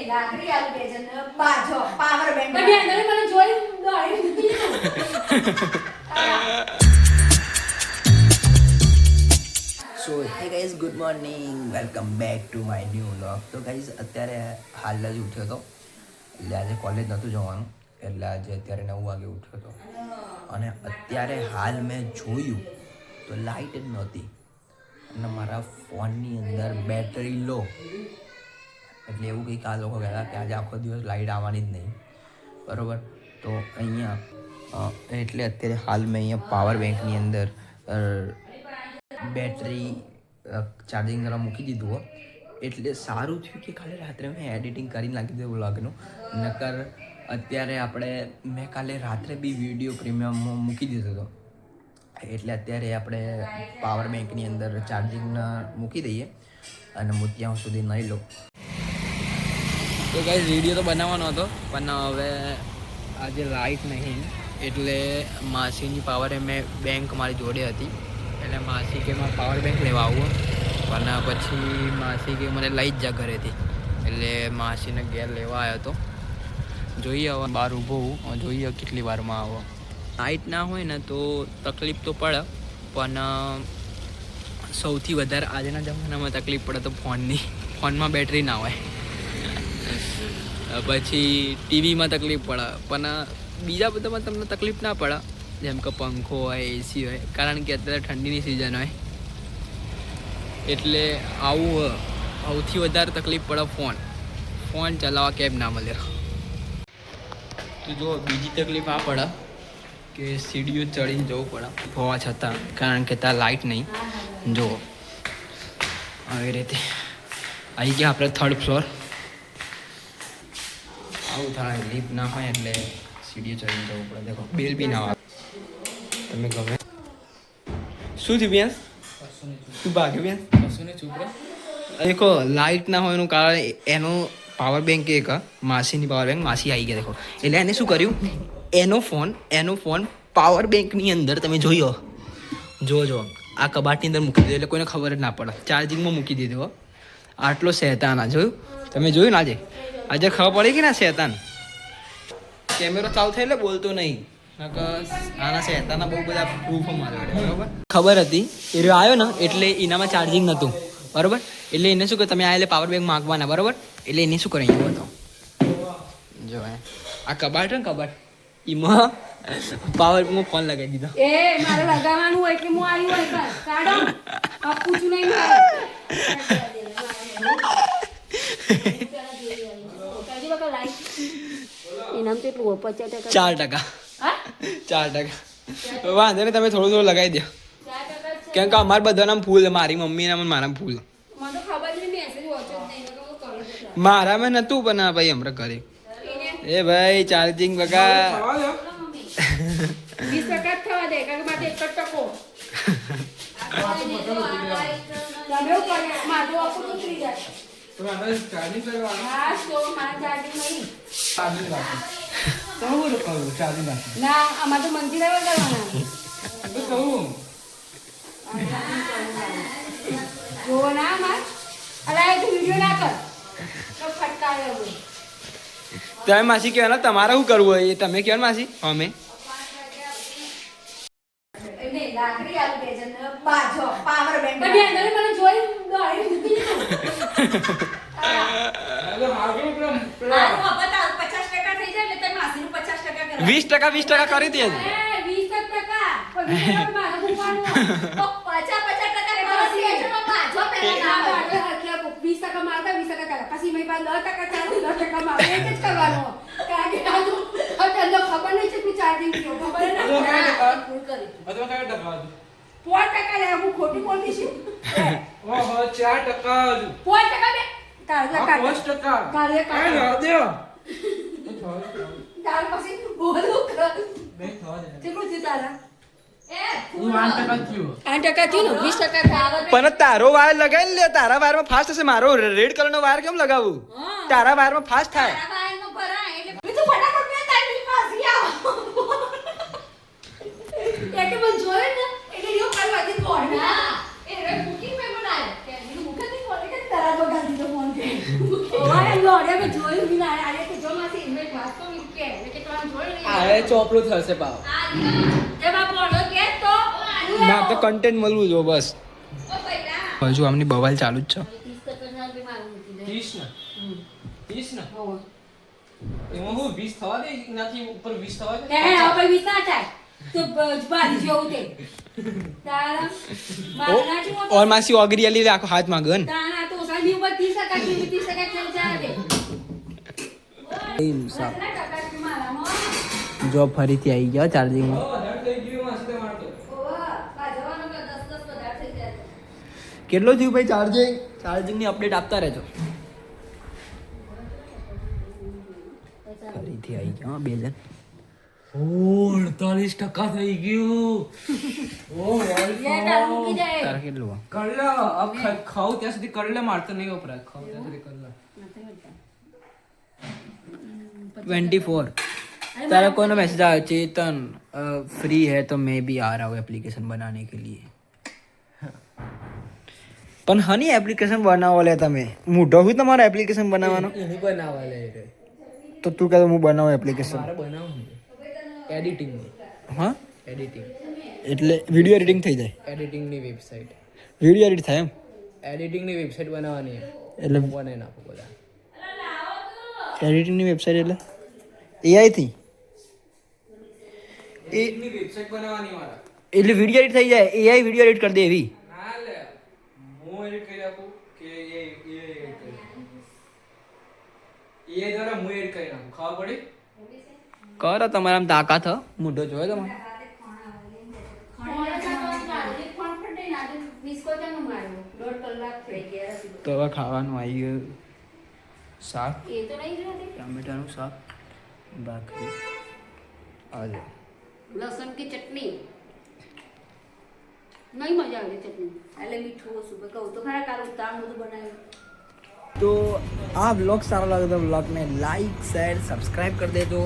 લાકડી આલુ બે જણ બાજો પાવર બેંક પણ બેંગને મને જોઈ દોડી દીધી so hey guys good morning welcome back to my new vlog. તો ગાઈઝ અત્યારે હાલ જ ઉઠ્યો હતો, એટલે આજે કોલેજ નહોતું જવાનું, એટલે આજે અત્યારે 9 વાગે ઉઠ્યો હતો. અને અત્યારે હાલ મેં જોયું તો લાઇટ જ નહોતી અને મારા ફોનની અંદર બેટરી લો. એટલે એવું કંઈક આ લોકો કહેતા કે આજે આખો દિવસ લાઇટ આવવાની જ નહીં, બરાબર. તો અહીંયા એટલે અત્યારે હાલ મેં અહીંયા પાવર બેંકની અંદર બેટરી ચાર્જિંગ કરવા મૂકી દીધું હો. એટલે સારું થયું કે કાલે રાત્રે મેં એડિટિંગ કરીને નાખી દીધું વ્લોગનું. નકર અત્યારે મેં કાલે રાત્રે બી વિડીયો પ્રીમિયમમાં મૂકી દીધો હતો, એટલે અત્યારે આપણે પાવર બેંકની અંદર ચાર્જિંગના મૂકી દઈએ અને હું ત્યાં સુધી નહીં લઉં. તો ગાઈઝ વિડીયો તો બનાવવાનો હતો, પણ હવે આજે લાઇટ નહીં એટલે માસીની પાવર બેંક મારી જોડે હતી, એટલે માસી કે મારે પાવર બેંક લેવા આવું, પણ પછી માસી કે મને લઈ જ જા ઘરેથી, એટલે માસીને ઘેર લેવા આવ્યો હતો. જોઈએ હવે બહાર ઊભો હું, જોઈએ કેટલી વારમાં આવો. લાઇટ ના હોય ને તો તકલીફ તો પડે, પણ સૌથી વધારે આજના જમાનામાં તકલીફ પડે તો ફોનમાં બેટરી ના હોય, પછી ટીવીમાં તકલીફ પડે, પણ બીજા બધામાં તમને તકલીફ ના પડે, જેમ કે પંખો હોય, એસી હોય, કારણ કે અત્યારે ઠંડીની સિઝન હોય, એટલે આવું સૌથી વધારે તકલીફ પડે ફોન ચલાવવા કેમ ના મળે. તો જો બીજી તકલીફ આ પડે કે સીડીઓ ચડીને જવું પડે હોવા છતાં, કારણ કે ત્યાં લાઇટ નહીં. જો આવી રીતે આવી ગયા આપણે 3rd ફ્લોર. આવું થાય, લિફ્ટ ના હોય એટલે સીડીઓ ચડીને જવું પડે. દેખો બેલ બી ના આવે, તમે ગમે શું થયું બેન? તું ભાગ્યો બેન? દેખો લાઇટ ના હોય એનું કારણ એનો પાવર બેંક એક માસીની પાવર બેંક માસી આવી ગયા. દેખો એટલે એને શું કર્યું, એનો ફોન પાવર બેંકની અંદર તમે જોયો, જો આ કબાટની અંદર મૂકી દીધો, એટલે કોઈને ખબર જ ના પડે, ચાર્જિંગમાં મૂકી દીધો. આટલો શેતાના જોયું તમે, જોયું ને આજે ખબર પડી કે ના શેતાન. કેમેરો ચાલુ થાય એટલે બોલતો નહીં, આના શેતાના બહુ બધા પ્રૂફ મારે, બરાબર. ખબર હતી એ આવ્યો ને એટલે એનામાં ચાર્જિંગ નહોતું, બરાબર. એટલે એને શું કે તમે આ એટલે પાવર બેંક માગવાના, બરાબર. એટલે એને શું કરે અહીંયા બતાવો, જો આ કબાટ ને કબાટ એમાં પાવર બેંકમાં ફોન લગાવી દીધો. એ મારે લગાવવાનું હોય કે હું આવી હોય બસ કાઢો આપું છું નહીં ઇનામ કેટલું હોય? 50%. 4%. વાંધો નહીં, તમે થોડું લગાવી દો, કેમ કે અમારે બધાના ફૂલ, મારી મમ્મીના પણ મારા ફૂલ. મારામાં નતું પણ ભાઈ હમણાં કરે. એ ભાઈ ચાર્જિંગ બકા 20% થવા દે, કારણ કે મારે 1% ના અમારે તો મંદિર કરવાના જો ના અમાર અલા એ વિડીયો ના કર તો ફટકારે હોય. તમે માસી કહેવાના તમારે શું કરવું હોય એ તમે કહેવાના માસી. અમે લાકડી આલુ બે જણ બાજો પાવર બેંક પણ બેંગને મને જોઈ દોડી દીધી કરી દે. 20% પણ તારો વાયર લગાવી લે, તારા વાયરમાં ફાસ્ટ હશે. મારો રેડ કલરનો વાયર કેમ લગાવું? તારા વાયરમાં ફાસ્ટ થાય. અરે મેં જોયું બી ના અરે તો જો માસી મેં વાત તો મી કે એટલે તમારે જોયું નહીં આ ચોપડું થશે પાવ એ બાપુ અડો કે તો ના તો કન્ટેન્ટ મળવું જો બસ ઓ પૈડા હજુ આમની બવાલ ચાલુ જ છે 30 કરતા બી મારું મૂકી દે 30 ને હો એમાં હું 20 થવા દે એનાથી ઉપર 20 થવા દે તે હવે વિસા થાય તો બારી જેવું તે તારા મારના થી મોટો और मासी ओगरी अली आखो हाथ मांगन તાના તો સાલી ઉપર 30 ટકા કે 30 ટકા ખેલ ચાલે દે કેટલા ટકા છે મારામાં જો ફરીથી આવી ગયો ચાર્જિંગ વધારે થઈ ગયું માસી તમારે તો ઓવા બાજવાનો કે 10 વધારે થઈ જાય કેટલો થયું ભાઈ ચાર્જિંગ ની અપડેટ આપતા રહેજો ફરીથી આવી ગયો 2 જણ 48% થઈ ગયું ઓ લે તાર મૂકી દે તારા કેટલું આ? કર લો અબ ખાવ ત્યાં સુધી કર લે મારતો નહીં વપરાય ખાવ ત્યાં સુધી કર લે 24 तारा कौन मैसेज आया चेतन फ्री है तो मैं भी आ रहा हूँ एप्लीकेशन बनाने के लिए પણ હની એપ્લિકેશન બનાવવા લે તમે મોટો હું તમારા એપ્લિકેશન બનાવવાનો એની બનાવવા લે રે તો તું કહે હું બનાવું એપ્લિકેશન મારે બનાવવું એડિટિંગ હા એડિટિંગ એટલે વિડીયો એડિટિંગ થઈ જાય એડિટિંગની વેબસાઇટ વિડીયો એડિટ થાય એમ એડિટિંગની વેબસાઇટ બનાવવાની એટલે બનાવી નાખો બધા એડિટિંગની વેબસાઇટ એટલે એઆઈ થી એડિટિંગની વેબસાઇટ બનાવવાની મારા એટલે વિડીયો એડિટ થઈ જાય એઆઈ વિડીયો એડિટ કરી દે એવી ના લે હું એડિટ કરી આપું કે એ એડિટ કરી એ દ્વારા હું એડિટ કરી નાખું ખબર પડી કરો તમારામાં તાકાત હ મોઢો જોયો તમારે તો હવે ખાવાનું આવી ગયું શાક ટામેટાનું શાક ભાખરી આજે લસણ की चटनी नहीं मजा આવી ચટણી એટલે મીઠું ઓછું કહું તો ખરા કાલ ઉતાવળ બધું બનાવ્યું तो आप ब्लॉग सारा लगा तो ब्लॉग में लाइक शेयर सब्सक्राइब कर दे तो